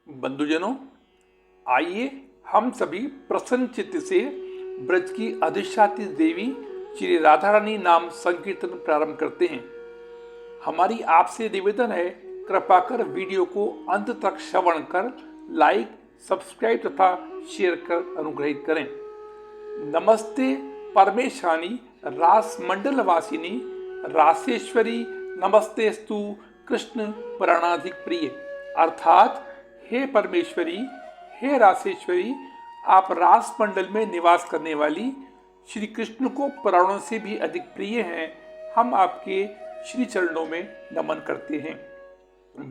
बंधुजनों, आइए हम सभी प्रसन्न चित्त से ब्रज की अधिष्ठात्री देवी श्री राधा रानी नाम संकीर्तन प्रारंभ करते हैं। हमारी आपसे निवेदन है, कृपा कर वीडियो को अंत तक श्रवण कर लाइक, सब्सक्राइब तथा शेयर कर अनुग्रहित करें। नमस्ते परमेशानी रास मंडल वासिनी रासेश्वरी नमस्तेस्तु कृष्ण प्राणाधिक प्रिय। अर्थात हे परमेश्वरी, हे रासेश्वरी, आप रास मंडल में निवास करने वाली श्री कृष्ण को प्राणों से भी अधिक प्रिय हैं। हम आपके श्री चरणों में नमन करते हैं।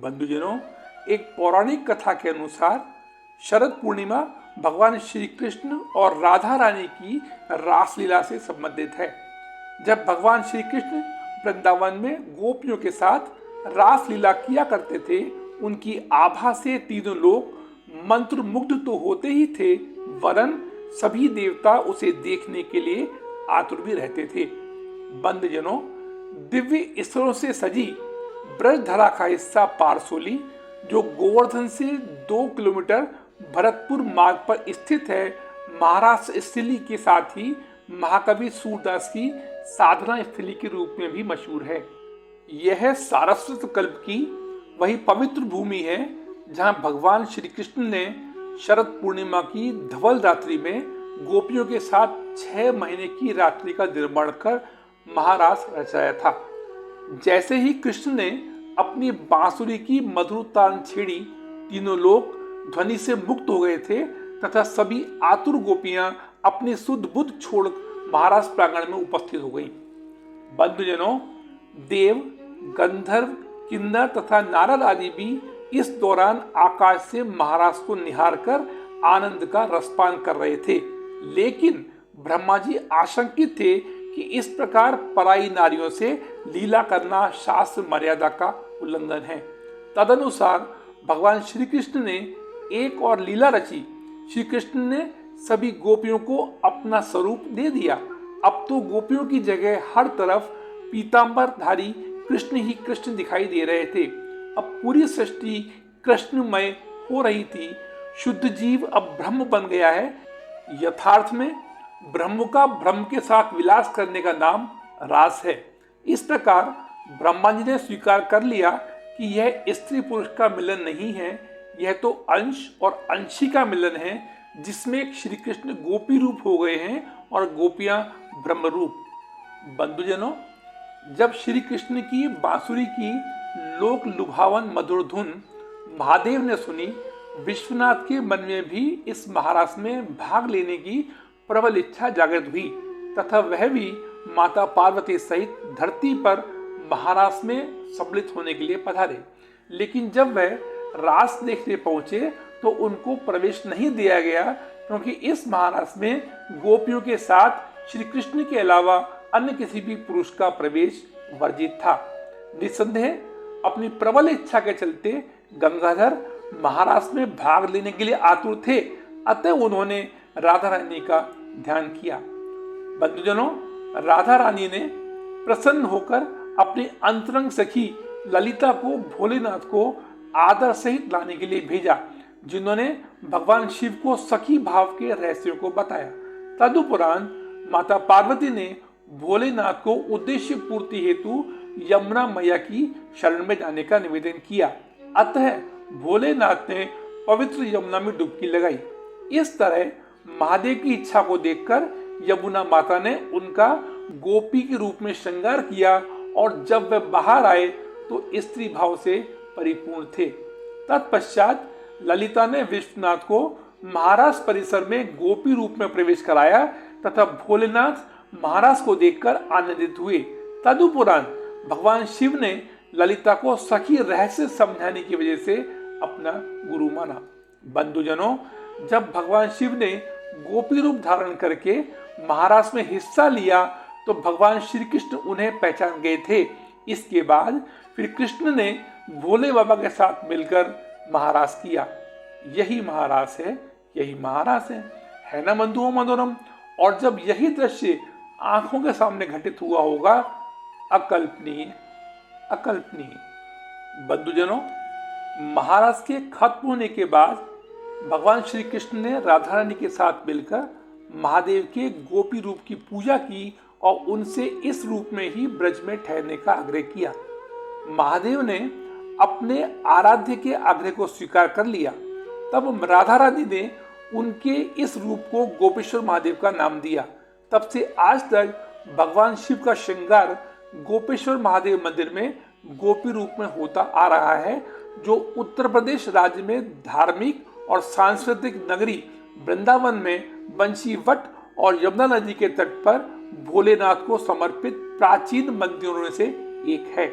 बंधुजनों, एक पौराणिक कथा के अनुसार शरद पूर्णिमा भगवान श्री कृष्ण और राधा रानी की रासलीला से संबंधित है। जब भगवान श्री कृष्ण वृंदावन में गोपियों के साथ रासलीला किया करते थे, उनकी आभा से तीनों लोग मंत्र मुग्ध तो होते ही थे, वरन सभी देवता उसे देखने के लिए आतुर भी रहते थे। बंधुजनों, दिव्य स्तरों से सजी ब्रजधरा का हिस्सा पारसोली, जो गोवर्धन से 2 किलोमीटर भरतपुर मार्ग पर स्थित है, महाराष्ट्र स्थली के साथ ही महाकवि सूरदास की साधना स्थली के रूप में भी मशहूर है। यह सारस्वत कल्प की वही पवित्र भूमि है जहां भगवान श्री कृष्ण ने शरद पूर्णिमा की धवल रात्रि में गोपियों के साथ 6 महीने की रात्रि का निर्माण कर महारास रचाया था। जैसे ही कृष्ण ने अपनी बांसुरी की मधुर तान छेड़ी, तीनों लोग ध्वनि से मुक्त हो गए थे तथा सभी आतुर गोपियां अपनी शुद्ध बुद्ध छोड़ महाराज प्रांगण में उपस्थित हो गईं। बंधुजनों, देव, गंधर्व, किन्नर तथा नारद आदि भी इस दौरान आकाश से महाराज को निहार कर आनंद का रसपान कर रहे थे। लेकिन ब्रह्मा जी आशंकित थे कि इस प्रकार पराई नारियों से लीला करना शास्त्र मर्यादा का उल्लंघन है। तदनुसार भगवान श्री कृष्ण ने एक और लीला रची। श्री कृष्ण ने सभी गोपियों को अपना स्वरूप दे दिया। अब तो गोपियों की जगह हर तरफ पीतांबरधारी कृष्ण ही कृष्ण दिखाई दे रहे थे। अब पूरी सृष्टि कृष्णमय हो रही थी। शुद्ध जीव अब ब्रह्म बन गया है। यथार्थ में ब्रह्म का ब्रह्म के साथ विलास करने का नाम रास है। इस प्रकार ब्रह्मा जी ने स्वीकार कर लिया कि यह स्त्री पुरुष का मिलन नहीं है, यह तो अंश और अंशी का मिलन है, जिसमें श्री कृष्ण गोपी रूप हो गए हैं और गोपियां ब्रह्म रूप। बंधुजनों, जब श्री कृष्ण की बांसुरी की लोक लुभावन मधुर धुन महादेव ने सुनी, विश्वनाथ के मन में भी इस महारास में भाग लेने की प्रबल इच्छा जागृत हुई तथा वह भी माता पार्वती सहित धरती पर महारास में सम्मिलित होने के लिए पधारे। लेकिन जब वह रास देखने पहुंचे तो उनको प्रवेश नहीं दिया गया, क्योंकि इस महारास में गोपियों के साथ श्री कृष्ण के अलावा अन्य किसी भी पुरुष का प्रवेश वर्जित था। निसंदेह अपनी प्रबल इच्छा के चलते गंगाधर महारास में भाग लेने के लिए आतुर थे, अतः उन्होंने राधा रानी का ध्यान किया। बंधुजनों, राधा रानी ने प्रसन्न होकर अपनी अंतरंग सखी ललिता को भोलेनाथ को आदर सहित लाने के लिए भेजा, जिन्होंने भगवान शिव को सखी भाव के रहस्यों को बताया। तदुपरांत माता पार्वती ने भोलेनाथ को उद्देश्य पूर्ति हेतु यमुना मैया की शरण में जाने का निवेदन किया। अतः भोलेनाथ ने पवित्र यमुना में डुबकी लगाई। इस तरह महादेव की इच्छा को देखकर यमुना माता ने उनका गोपी के रूप में श्रृंगार किया और जब वे बाहर आए तो स्त्री भाव से परिपूर्ण थे। तत्पश्चात ललिता ने विश्वनाथ को महाराज परिसर में गोपी रूप में प्रवेश कराया तथा भोलेनाथ महाराज को देखकर आनंदित हुए। तदुपरांत भगवान शिव ने ललिता को सखी रहस्य समझाने की वजह से अपना गुरु माना। बंधुजनों, जब भगवान शिव ने गोपी रूप धारण करके महाराज में हिस्सा लिया तो भगवान श्री कृष्ण उन्हें पहचान गए थे। इसके बाद फिर कृष्ण ने भोले बाबा के साथ मिलकर महारास किया। यही महारास है, यही महारास है ना बंधुओं मनोरम। और जब यही दृश्य आंखों के सामने घटित हुआ होगा, अकल्पनीय अकल्पनीय। बंधुजनों, महाराज के खत्म होने के बाद भगवान श्री कृष्ण ने राधा रानी के साथ मिलकर महादेव के गोपी रूप की पूजा की और उनसे इस रूप में ही ब्रज में ठहरने का आग्रह किया। महादेव ने अपने आराध्य के आग्रह को स्वीकार कर लिया। तब राधा रानी ने उनके इस रूप को गोपेश्वर महादेव का नाम दिया। तब से आज तक भगवान शिव का श्रृंगार गोपेश्वर महादेव मंदिर में गोपी रूप में होता आ रहा है, जो उत्तर प्रदेश राज्य में धार्मिक और सांस्कृतिक नगरी वृंदावन में बंशीवट और यमुना नदी के तट पर भोलेनाथ को समर्पित प्राचीन मंदिरों में से एक है।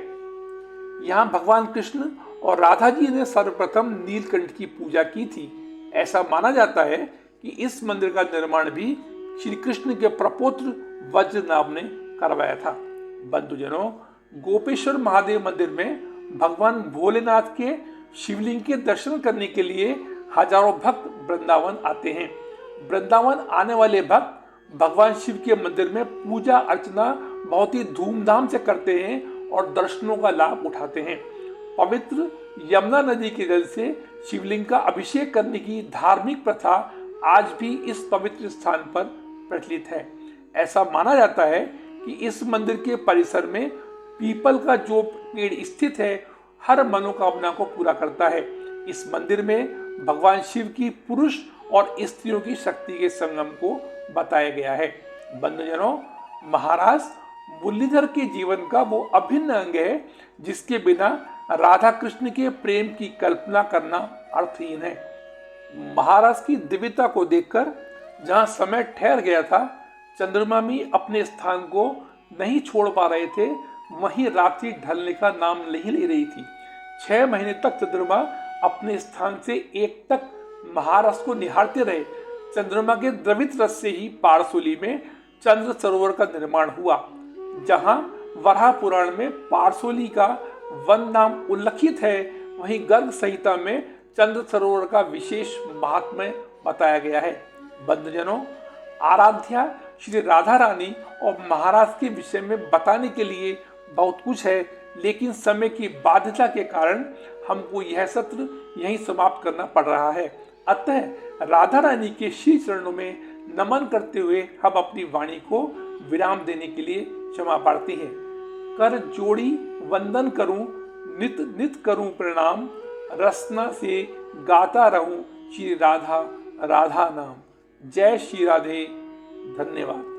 यहाँ भगवान कृष्ण और राधा जी ने सर्वप्रथम नीलकंठ की पूजा की थी। ऐसा माना जाता है कि इस मंदिर का निर्माण भी श्री कृष्ण के प्रपौत्र वज्रनाभ ने करवाया था। बंधुजनों, गोपेश्वर महादेव मंदिर में भगवान भोलेनाथ के शिवलिंग के दर्शन करने के लिए हजारों भक्त वृंदावन आते हैं। वृंदावन आने वाले भक्त भगवान शिव के मंदिर में पूजा अर्चना बहुत ही धूमधाम से करते हैं और दर्शनों का लाभ उठाते हैं। पवित्र यमुना नदी के जल से शिवलिंग का अभिषेक करने की धार्मिक प्रथा आज भी इस पवित्र स्थान पर प्रचलित है। ऐसा माना जाता है कि इस मंदिर के परिसर में पीपल का जो पेड़ स्थित है हर मनोकामना को पूरा करता है। इस मंदिर में भगवान शिव की पुरुष और स्त्रियों की शक्ति के संगम को बताया गया है। बंधुजनों, महाराज मुरलीधर के जीवन का वो अभिन्न अंग है जिसके बिना राधा कृष्ण के प्रेम की कल्पना करना अर्थहीन है। महाराज की दिव्यता को देखकर जहां समय ठहर गया था, चंद्रमा भी अपने स्थान को नहीं छोड़ पा रहे थे, वहीं रात्रि ढलने का नाम नहीं ले रही थी। 6 महीने तक चंद्रमा अपने स्थान से एकटक महाराज को निहारते रहे। चंद्रमा के द्रवित रस से ही पारसोली में चंद्र सरोवर का निर्माण हुआ। जहां वराह पुराण में पारसोली का वन नाम उल्लिखित है, वहीं गर्ग संहिता में चंद्र सरोवर का विशेष महात्म्य बताया गया है। बंधुजनों, आराध्या श्री राधा रानी और महाराज के विषय में बताने के लिए बहुत कुछ है, लेकिन समय की बाध्यता के कारण हमको यह सत्र यहीं समाप्त करना पड़ रहा है। अतः राधा रानी के श्री चरणों में नमन करते हुए हम अपनी वाणी को विराम देने के लिए क्षमा प्रार्थी हैं। कर जोड़ी वंदन करूं, नित नित करूं प्रणाम, रसना से गाता रहूं श्री राधा राधा नाम। जय श्री राधे। धन्यवाद।